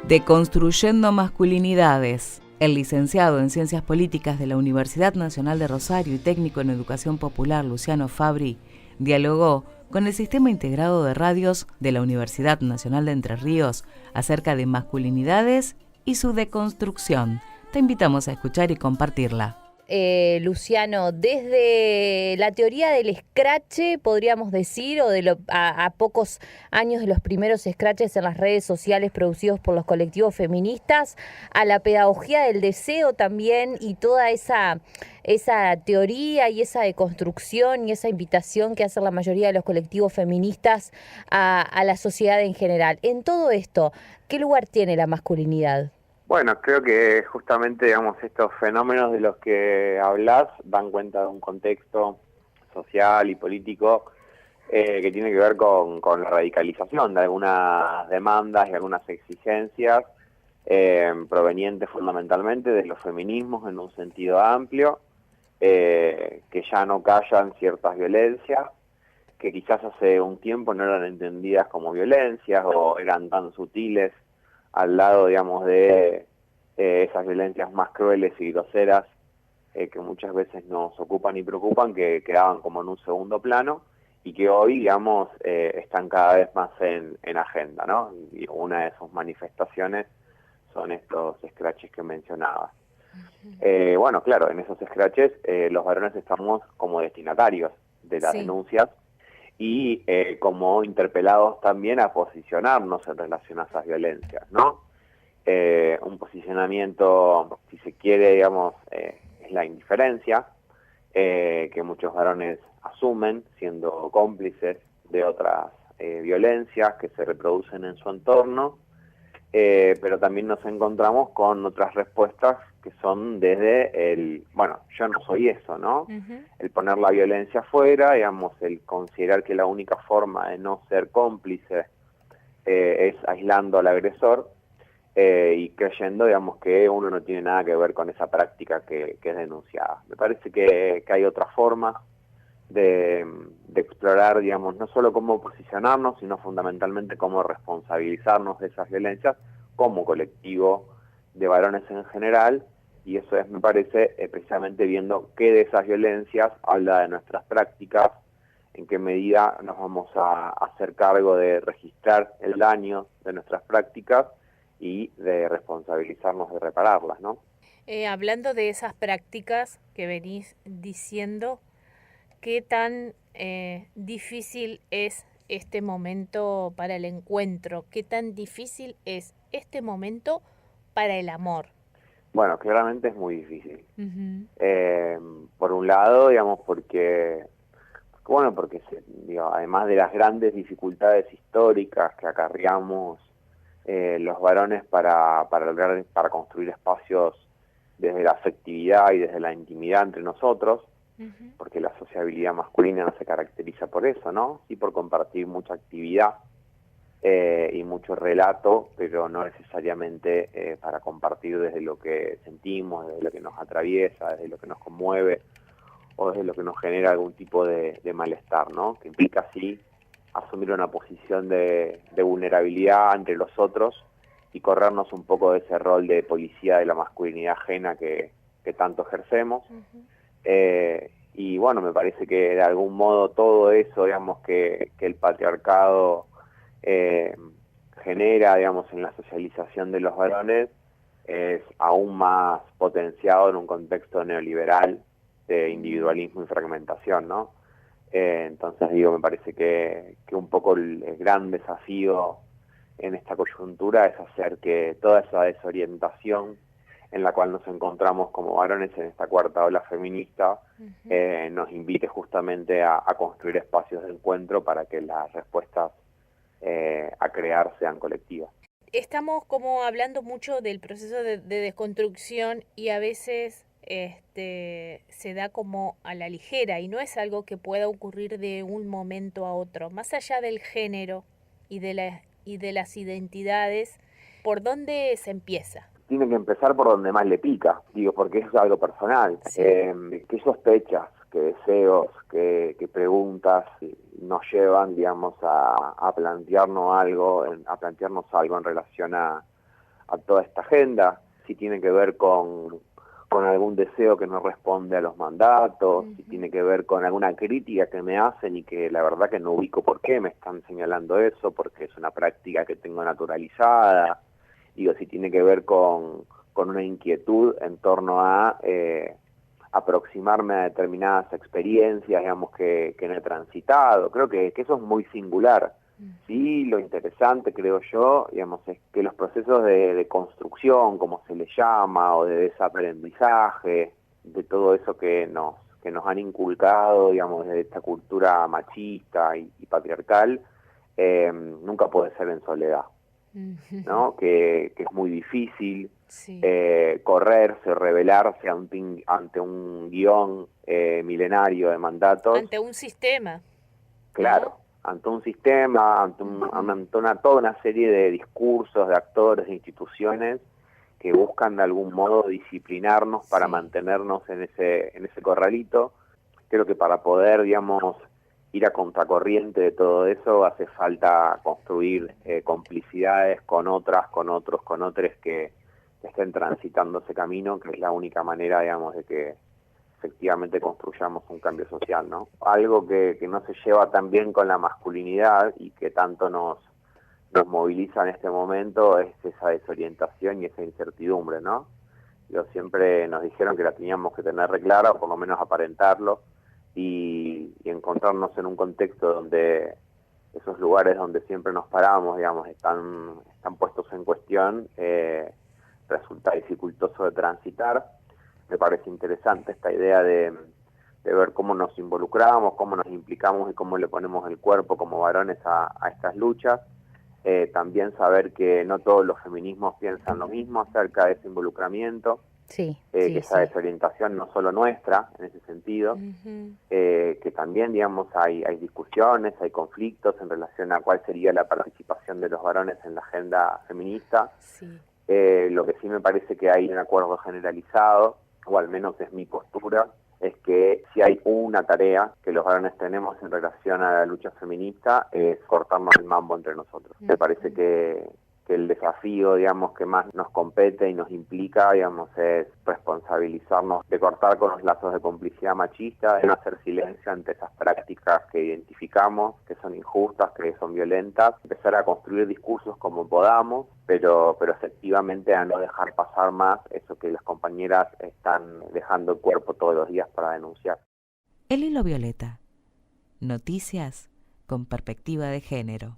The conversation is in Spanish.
Deconstruyendo masculinidades. El licenciado en Ciencias Políticas de la Universidad Nacional de Rosario y técnico en Educación Popular Luciano Fabri dialogó con el Sistema Integrado de Radios de la Universidad Nacional de Entre Ríos acerca de masculinidades y su deconstrucción. Te invitamos a escuchar y compartirla. Luciano, desde la teoría del escrache, podríamos decir, o a pocos años de los primeros escraches en las redes sociales producidos por los colectivos feministas, a la pedagogía del deseo también, y toda esa teoría y esa deconstrucción y esa invitación que hacen la mayoría de los colectivos feministas a la sociedad en general. En todo esto, ¿qué lugar tiene la masculinidad? Bueno, creo que justamente, digamos, estos fenómenos de los que hablas dan cuenta de un contexto social y político que tiene que ver con la radicalización de algunas demandas y algunas exigencias provenientes fundamentalmente de los feminismos en un sentido amplio, que ya no callan ciertas violencias, que quizás hace un tiempo no eran entendidas como violencias o eran tan sutiles al lado, digamos, de esas violencias más crueles y groseras que muchas veces nos ocupan y preocupan, que quedaban como en un segundo plano y que hoy, digamos, están cada vez más en agenda, ¿no? Y una de sus manifestaciones son estos scratches que mencionabas. Bueno, claro, en esos scratches los varones estamos como destinatarios de las denuncias y como interpelados también a posicionarnos en relación a esas violencias, ¿no? Un posicionamiento, si se quiere, digamos, es la indiferencia que muchos varones asumen siendo cómplices de otras violencias que se reproducen en su entorno, pero también nos encontramos con otras respuestas que son desde el, bueno, yo no soy eso, ¿no? El poner la violencia afuera, digamos, el considerar que la única forma de no ser cómplice es aislando al agresor y creyendo, digamos, que uno no tiene nada que ver con esa práctica que es denunciada. Me parece que hay otras formas de explorar, digamos, no solo cómo posicionarnos, sino fundamentalmente cómo responsabilizarnos de esas violencias como colectivo de varones en general, y eso es, me parece, precisamente viendo qué de esas violencias habla de nuestras prácticas, en qué medida nos vamos a hacer cargo de registrar el daño de nuestras prácticas y de responsabilizarnos de repararlas, ¿no? Hablando de esas prácticas que venís diciendo, ¿qué tan difícil es este momento para el encuentro? ¿Qué tan difícil es este momento para el amor? Bueno, claramente es muy difícil. Por un lado, digamos, porque digo, además de las grandes dificultades históricas que acarreamos los varones para lograr, para construir espacios desde la afectividad y desde la intimidad entre nosotros, porque la sociabilidad masculina no se caracteriza por eso, ¿no? Sí, por compartir mucha actividad y mucho relato, pero no necesariamente para compartir desde lo que sentimos, desde lo que nos atraviesa, desde lo que nos conmueve o desde lo que nos genera algún tipo de malestar, ¿no? Que implica, sí, asumir una posición de vulnerabilidad entre los otros y corrernos un poco de ese rol de policía de la masculinidad ajena que tanto ejercemos. Y bueno, me parece que de algún modo todo eso, digamos, que el patriarcado genera, digamos, en la socialización de los varones, es aún más potenciado en un contexto neoliberal de individualismo y fragmentación, ¿no? Entonces, digo, me parece que un poco el gran desafío en esta coyuntura es hacer que toda esa desorientación en la cual nos encontramos como varones en esta cuarta ola feminista nos invite justamente a construir espacios de encuentro para que las respuestas a crear sean colectivas. Estamos como hablando mucho del proceso de desconstrucción y a veces se da como a la ligera y no es algo que pueda ocurrir de un momento a otro. Más allá del género y de las identidades, ¿por dónde se empieza? Tiene que empezar por donde más le pica, digo, porque eso es algo personal. Sí. ¿Qué sospechas, qué deseos, qué preguntas nos llevan, digamos, a plantearnos algo en relación a a toda esta agenda, si tiene que ver con algún deseo que no responde a los mandatos, si tiene que ver con alguna crítica que me hacen y que la verdad que no ubico por qué me están señalando eso, porque es una práctica que tengo naturalizada, digo, si tiene que ver con una inquietud en torno a aproximarme a determinadas experiencias, digamos, que no he transitado. Creo que eso es muy singular. Sí, lo interesante, creo yo, digamos, es que los procesos de construcción, como se le llama, o de desaprendizaje, de todo eso que nos han inculcado, digamos, de esta cultura machista y patriarcal, nunca puede ser en soledad, ¿no? Que es muy difícil correrse, rebelarse ante un guión milenario de mandatos. Ante un sistema. Claro. ¿No? Ante un sistema, ante toda una serie de discursos, de actores, de instituciones que buscan de algún modo disciplinarnos para mantenernos en ese corralito. Creo que para poder, digamos, ir a contracorriente de todo eso hace falta construir complicidades con otros, con otros que estén transitando ese camino, que es la única manera, digamos, de que efectivamente construyamos un cambio social, ¿no? Algo que no se lleva tan bien con la masculinidad y que tanto nos moviliza en este momento es esa desorientación y esa incertidumbre, ¿no? Siempre nos dijeron que la teníamos que tener re clara, o por lo menos aparentarlo, y encontrarnos en un contexto donde esos lugares donde siempre nos paramos, digamos, están puestos en cuestión, resulta dificultoso de transitar. Me parece interesante esta idea de ver cómo nos involucramos, cómo nos implicamos y cómo le ponemos el cuerpo como varones a estas luchas. También saber que no todos los feminismos piensan lo mismo acerca de ese involucramiento, que esa desorientación no solo nuestra en ese sentido, que también, digamos, hay discusiones, hay conflictos en relación a cuál sería la participación de los varones en la agenda feminista. Lo que sí me parece que hay un acuerdo generalizado, o al menos es mi postura, es que si hay una tarea que los varones tenemos en relación a la lucha feminista es cortarnos el mambo entre nosotros. Me parece que el desafío, digamos, que más nos compete y nos implica, digamos, es responsabilizarnos de cortar con los lazos de complicidad machista, de no hacer silencio ante esas prácticas que identificamos, que son injustas, que son violentas, empezar a construir discursos como podamos, pero efectivamente a no dejar pasar más eso que las compañeras están dejando el cuerpo todos los días para denunciar. El hilo violeta. Noticias con perspectiva de género.